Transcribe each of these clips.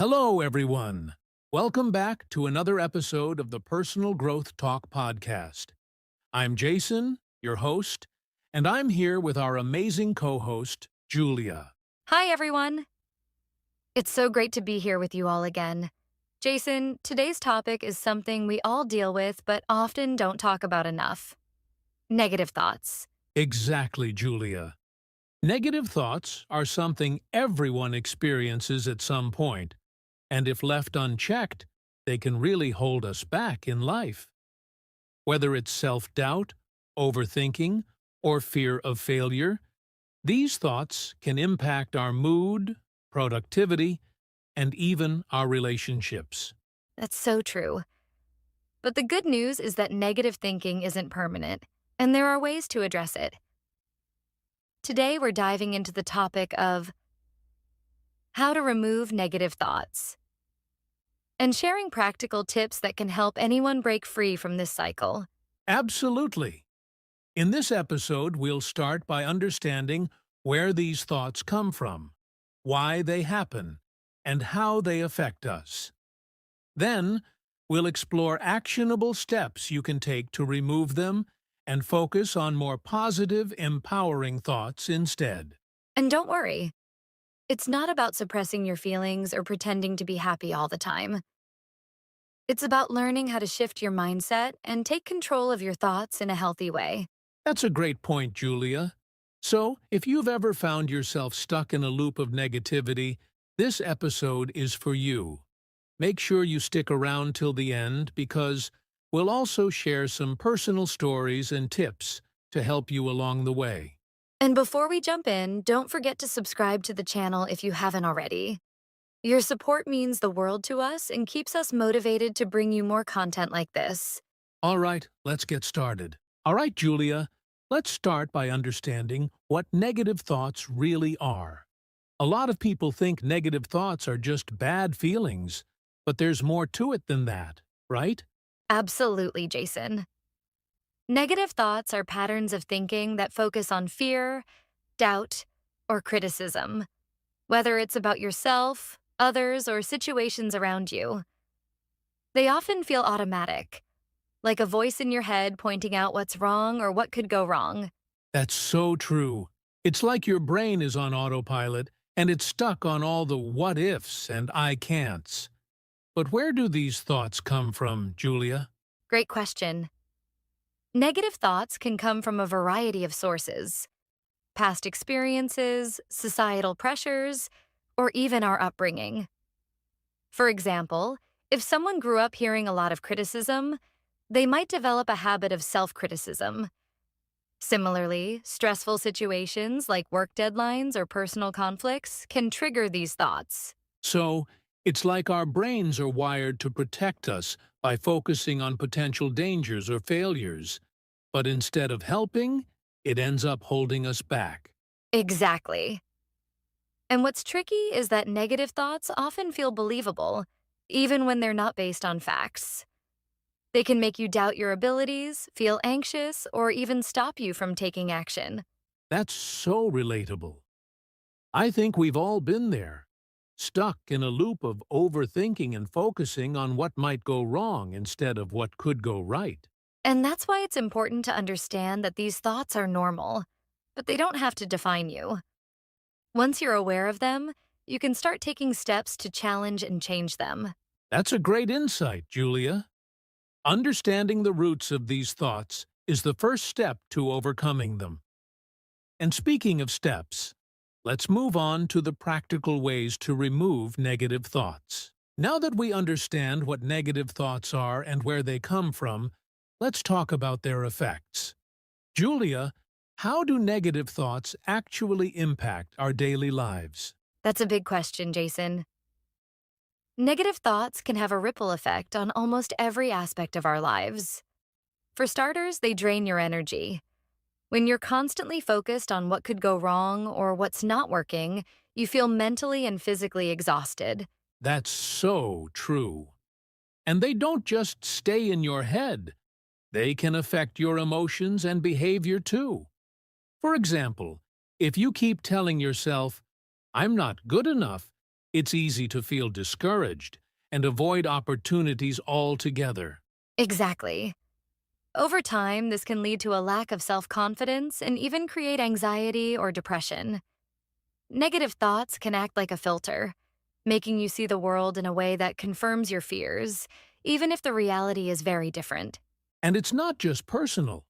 Hello, everyone. Welcome back to another episode of the Personal Growth Talk podcast. I'm Jason, your host, and I'm here with our amazing co-host, Julia. Hi, everyone. It's so great to be here with you all again. Jason, today's topic is something we all deal with but often don't talk about enough. Negative thoughts. Exactly, Julia. Negative thoughts are something everyone experiences at some point, and if left unchecked, they can really hold us back in life. Whether it's self-doubt, overthinking, or fear of failure, these thoughts can impact our mood, productivity, and even our relationships. That's so true. But the good news is that negative thinking isn't permanent, and there are ways to address it. Today, we're diving into the topic of how to remove negative thoughts and sharing practical tips that can help anyone break free from this cycle. Absolutely. In this episode, we'll start by understanding where these thoughts come from, why they happen, and how they affect us. Then, we'll explore actionable steps you can take to remove them and focus on more positive, empowering thoughts instead. And don't worry, it's not about suppressing your feelings or pretending to be happy all the time. It's about learning how to shift your mindset and take control of your thoughts in a healthy way. That's a great point, Julia. So, if you've ever found yourself stuck in a loop of negativity, this episode is for you. Make sure you stick around till the end because we'll also share some personal stories and tips to help you along the way. And before we jump in, don't forget to subscribe to the channel if you haven't already. Your support means the world to us and keeps us motivated to bring you more content like this. All right, let's get started. All right, Julia, let's start by understanding what negative thoughts really are. A lot of people think negative thoughts are just bad feelings, but there's more to it than that, right? Absolutely, Jason. Negative thoughts are patterns of thinking that focus on fear, doubt, or criticism, whether it's about yourself, others, or situations around you. They often feel automatic, like a voice in your head pointing out what's wrong or what could go wrong. That's so true. It's like your brain is on autopilot and it's stuck on all the what-ifs and I can'ts. But where do these thoughts come from, Julia? Great question. Negative thoughts can come from a variety of sources: past experiences, societal pressures, or even our upbringing. For example, if someone grew up hearing a lot of criticism, they might develop a habit of self-criticism. Similarly, stressful situations like work deadlines or personal conflicts can trigger these thoughts. So, it's like our brains are wired to protect us by focusing on potential dangers or failures. But instead of helping, it ends up holding us back. Exactly. And what's tricky is that negative thoughts often feel believable, even when they're not based on facts. They can make you doubt your abilities, feel anxious, or even stop you from taking action. That's so relatable. I think we've all been there, stuck in a loop of overthinking and focusing on what might go wrong instead of what could go right. And that's why it's important to understand that these thoughts are normal, but they don't have to define you. Once you're aware of them, you can start taking steps to challenge and change them. That's a great insight, Julia. Understanding the roots of these thoughts is the first step to overcoming them. And speaking of steps, let's move on to the practical ways to remove negative thoughts. Now that we understand what negative thoughts are and where they come from, let's talk about their effects. Julia, how do negative thoughts actually impact our daily lives? That's a big question, Jason. Negative thoughts can have a ripple effect on almost every aspect of our lives. For starters, they drain your energy. When you're constantly focused on what could go wrong or what's not working, you feel mentally and physically exhausted. That's so true. And they don't just stay in your head. They can affect your emotions and behavior too. For example, if you keep telling yourself, "I'm not good enough," It's easy to feel discouraged and avoid opportunities altogether. Exactly. Over time, this can lead to a lack of self confidence and even create anxiety or depression. Negative thoughts can act like a filter, making you see the world in a way that confirms your fears, even if the reality is very different. And it's not just personal.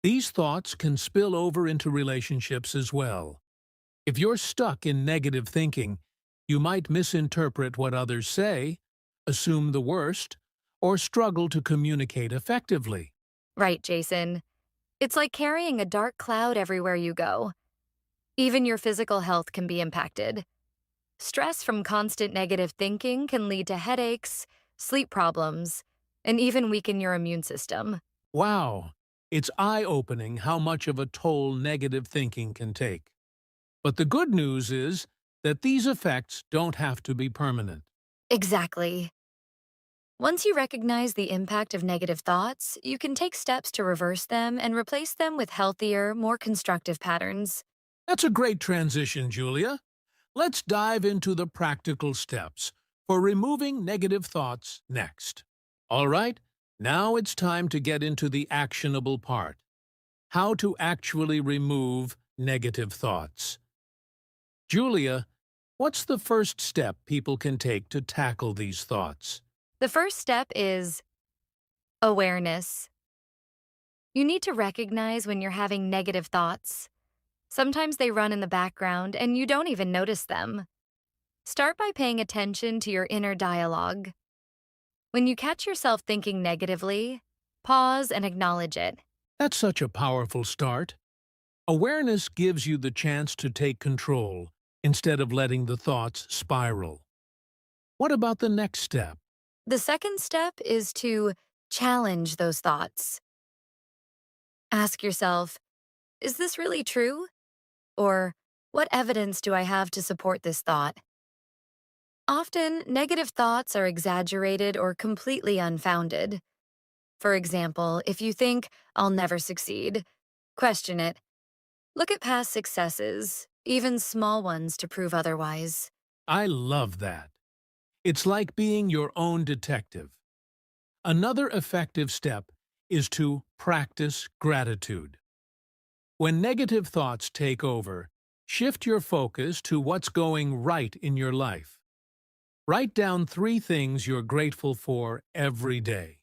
These thoughts can spill over into relationships as well. If you're stuck in negative thinking, you might misinterpret what others say, assume the worst, or struggle to communicate effectively. Right, Jason. It's like carrying a dark cloud everywhere you go. Even your physical health can be impacted. Stress from constant negative thinking can lead to headaches, sleep problems, and even weaken your immune system. Wow, it's eye-opening how much of a toll negative thinking can take. But the good news is that these effects don't have to be permanent. Exactly. Once you recognize the impact of negative thoughts, you can take steps to reverse them and replace them with healthier, more constructive patterns. That's a great transition, Julia. Let's dive into the practical steps for removing negative thoughts next. All right, now it's time to get into the actionable part. How to actually remove negative thoughts. Julia, what's the first step people can take to tackle these thoughts? The first step is awareness. You need to recognize when you're having negative thoughts. Sometimes they run in the background and you don't even notice them. Start by paying attention to your inner dialogue. When you catch yourself thinking negatively, pause and acknowledge it. That's such a powerful start. Awareness gives you the chance to take control instead of letting the thoughts spiral. What about the next step? The second step is to challenge those thoughts. Ask yourself, is this really true? Or what evidence do I have to support this thought? Often, negative thoughts are exaggerated or completely unfounded. For example, if you think, I'll never succeed, question it. Look at past successes, even small ones, to prove otherwise. I love that. It's like being your own detective. Another effective step is to practice gratitude. When negative thoughts take over, shift your focus to what's going right in your life. Write down 3 things you're grateful for every day.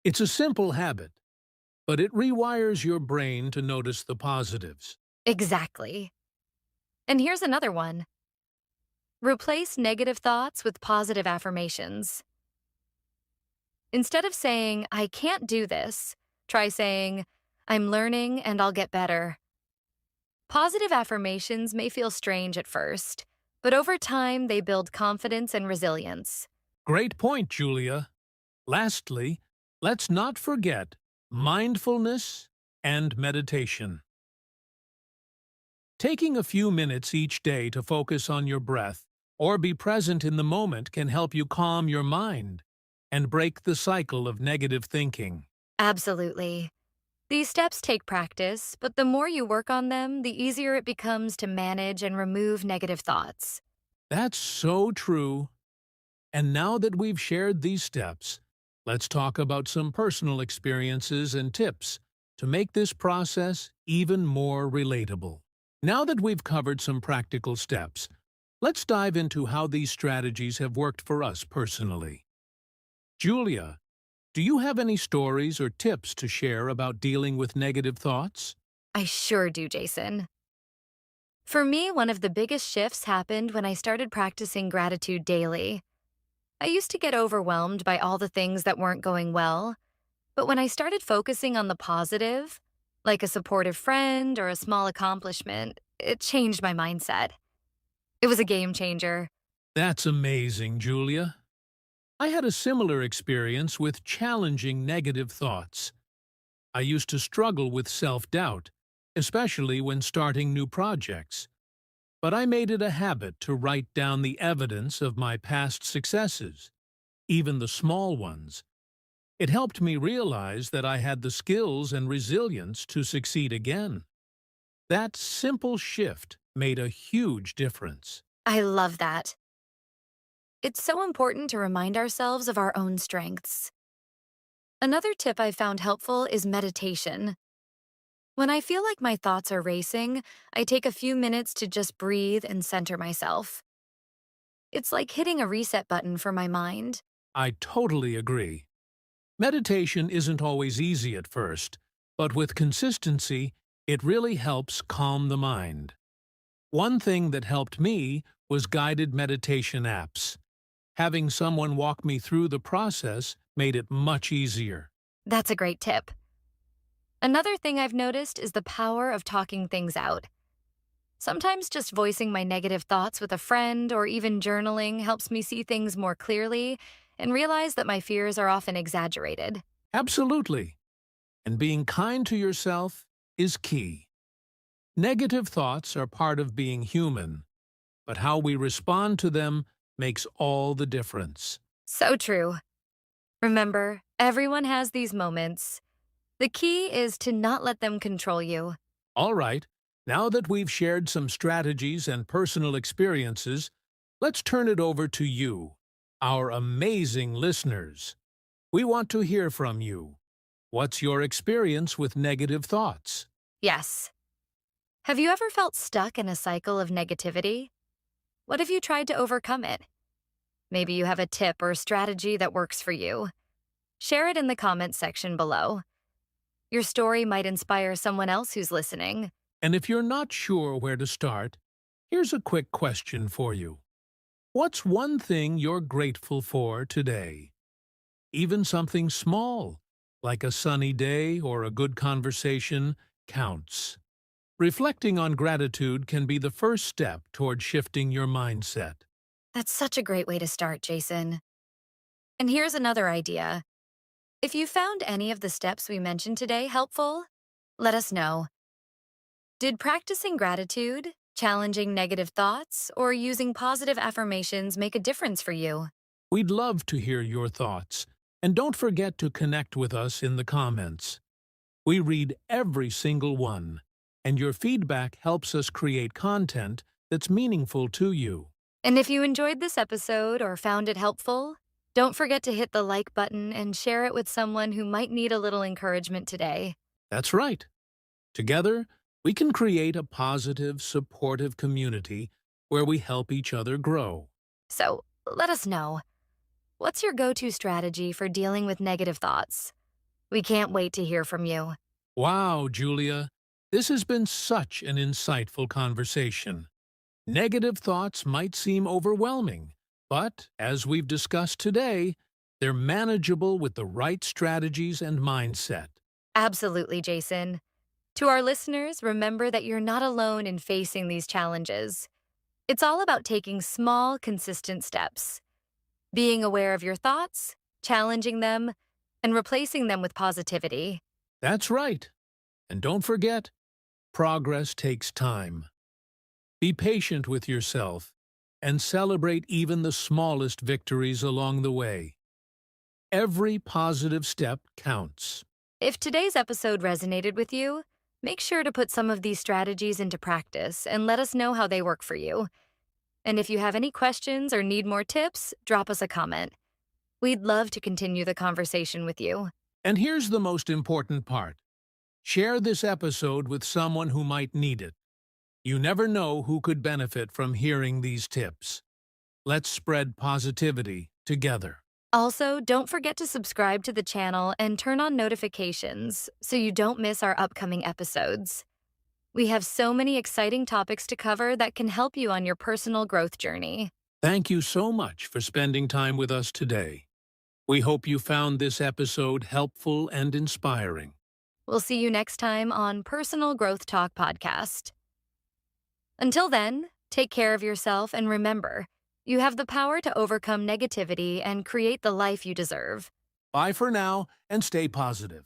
It's a simple habit, but it rewires your brain to notice the positives. Exactly. And here's another one. Replace negative thoughts with positive affirmations. Instead of saying, I can't do this, try saying, I'm learning and I'll get better. Positive affirmations may feel strange at first, but over time they build confidence and resilience. Great point, Julia. Lastly, let's not forget mindfulness and meditation. Taking a few minutes each day to focus on your breath or be present in the moment can help you calm your mind and break the cycle of negative thinking. Absolutely. These steps take practice, but the more you work on them, the easier it becomes to manage and remove negative thoughts. That's so true. And now that we've shared these steps, let's talk about some personal experiences and tips to make this process even more relatable. Now that we've covered some practical steps, let's dive into how these strategies have worked for us personally. Julia, do you have any stories or tips to share about dealing with negative thoughts? I sure do, Jason. For me, one of the biggest shifts happened when I started practicing gratitude daily. I used to get overwhelmed by all the things that weren't going well, but when I started focusing on the positive, like a supportive friend or a small accomplishment, it changed my mindset. It was a game changer. That's amazing, Julia. I had a similar experience with challenging negative thoughts. I used to struggle with self-doubt, especially when starting new projects. But I made it a habit to write down the evidence of my past successes, even the small ones. It helped me realize that I had the skills and resilience to succeed again. That simple shift made a huge difference. I love that. it's so important to remind ourselves of our own strengths. Another tip I found helpful is meditation. When I feel like my thoughts are racing, I take a few minutes to just breathe and center myself. It's like hitting a reset button for my mind. I totally agree. Meditation isn't always easy at first, but with consistency, it really helps calm the mind. One thing that helped me was guided meditation apps. Having someone walk me through the process made it much easier. That's a great tip. Another thing I've noticed is the power of talking things out. Sometimes just voicing my negative thoughts with a friend or even journaling helps me see things more clearly and realize that my fears are often exaggerated. Absolutely. And being kind to yourself is key. Negative thoughts are part of being human, but how we respond to them makes all the difference. So true. Remember, everyone has these moments. The key is to not let them control you. All right, now that we've shared some strategies and personal experiences, let's turn it over to you, our amazing listeners. We want to hear from you. What's your experience with negative thoughts? Yes. Have you ever felt stuck in a cycle of negativity? What have you tried to overcome it? Maybe you have a tip or strategy that works for you. Share it in the comments section below. Your story might inspire someone else who's listening. And if you're not sure where to start, here's a quick question for you. What's one thing you're grateful for today? Even something small, like a sunny day or a good conversation, counts. Reflecting on gratitude can be the first step toward shifting your mindset. That's such a great way to start, Jason. And here's another idea. If you found any of the steps we mentioned today helpful, let us know. Did practicing gratitude, challenging negative thoughts, or using positive affirmations make a difference for you? We'd love to hear your thoughts, and don't forget to connect with us in the comments. We read every single one, and your feedback helps us create content that's meaningful to you. And if you enjoyed this episode or found it helpful, don't forget to hit the like button and share it with someone who might need a little encouragement today. That's right. Together, we can create a positive, supportive community where we help each other grow. So, let us know. What's your go-to strategy for dealing with negative thoughts? We can't wait to hear from you. Wow, Julia, this has been such an insightful conversation. Negative thoughts might seem overwhelming, but as we've discussed today, they're manageable with the right strategies and mindset. Absolutely, Jason. To our listeners, remember that you're not alone in facing these challenges. It's all about taking small, consistent steps. Being aware of your thoughts, challenging them, and replacing them with positivity. That's right. And don't forget, progress takes time. Be patient with yourself and celebrate even the smallest victories along the way. Every positive step counts. If today's episode resonated with you, make sure to put some of these strategies into practice and let us know how they work for you. And if you have any questions or need more tips, drop us a comment. We'd love to continue the conversation with you. And here's the most important part. Share this episode with someone who might need it. You never know who could benefit from hearing these tips. Let's spread positivity together. Also, don't forget to subscribe to the channel and turn on notifications so you don't miss our upcoming episodes. We have so many exciting topics to cover that can help you on your personal growth journey. Thank you so much for spending time with us today. We hope you found this episode helpful and inspiring. We'll see you next time on Personal Growth Talk Podcast. Until then, take care of yourself and remember, you have the power to overcome negativity and create the life you deserve. Bye for now and stay positive.